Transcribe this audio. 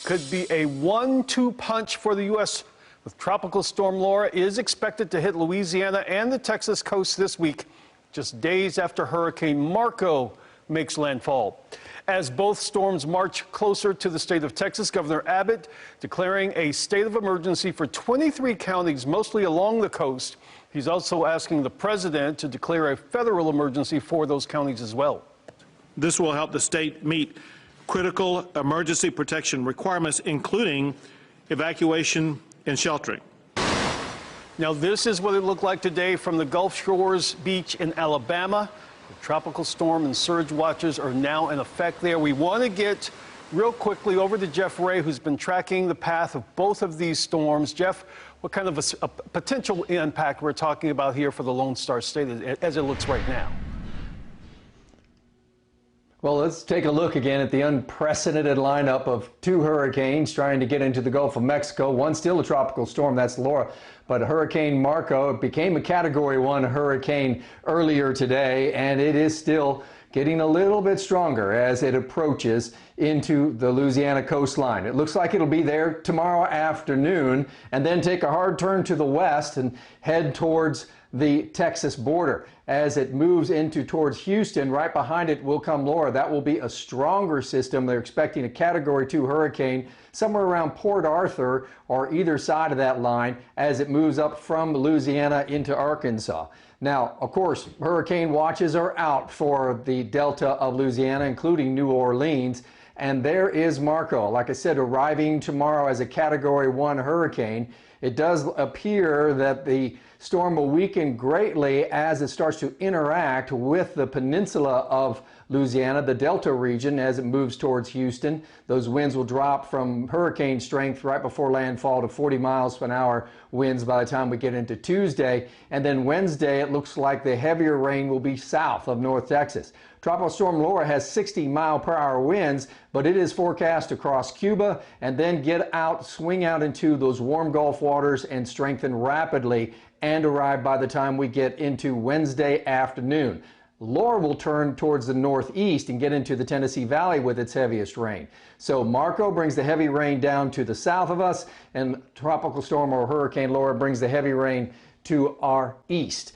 could be a 1-2 punch for the U.S. with Tropical Storm Laura is expected to hit Louisiana and the Texas coast this week, just days after Hurricane Marco makes landfall. As both storms march closer to the state of Texas, Governor Abbott declaring a state of emergency for 23 counties, mostly along the coast. He's also asking the president to declare a federal emergency for those counties as well. This will help the state meet critical emergency protection requirements, including evacuation and sheltering. Now, this is what it looked like today from the Gulf Shores beach in Alabama. The tropical storm and surge watches are now in effect there. We want to get real quickly over to Jeff Ray, who's been tracking the path of both of these storms. Jeff, what kind of a potential impact we're talking about here for the Lone Star State as it looks right now? Well, let's take a look again at the unprecedented lineup of two hurricanes trying to get into the Gulf of Mexico. One still a tropical storm, that's Laura, but Hurricane Marco became a Category 1 hurricane earlier today, and it is still getting a little bit stronger as it approaches into the Louisiana coastline. It looks like it'll be there tomorrow afternoon and then take a hard turn to the west and head towards the Texas border. As it moves towards Houston, right behind it will come Laura. That will be a stronger system. They're expecting a Category 2 hurricane somewhere around Port Arthur or either side of that line as it moves up from Louisiana into Arkansas. Now, of course, hurricane watches are out for the delta of Louisiana, including New Orleans. And there is Marco, like I said, arriving tomorrow as a Category 1 hurricane. It does appear that the storm will weaken greatly as it starts to interact with the peninsula of Louisiana, the Delta region, as it moves towards Houston. Those winds will drop from hurricane strength right before landfall to 40 miles per hour winds by the time we get into Tuesday. And then Wednesday, it looks like the heavier rain will be south of North Texas. Tropical Storm Laura has 60-mile-per-hour winds, but it is forecast to cross Cuba and then swing out into those warm Gulf waters and strengthen rapidly and arrive by the time we get into Wednesday afternoon. Laura will turn towards the northeast and get into the Tennessee Valley with its heaviest rain. So Marco brings the heavy rain down to the south of us, and Tropical Storm or Hurricane Laura brings the heavy rain to our east.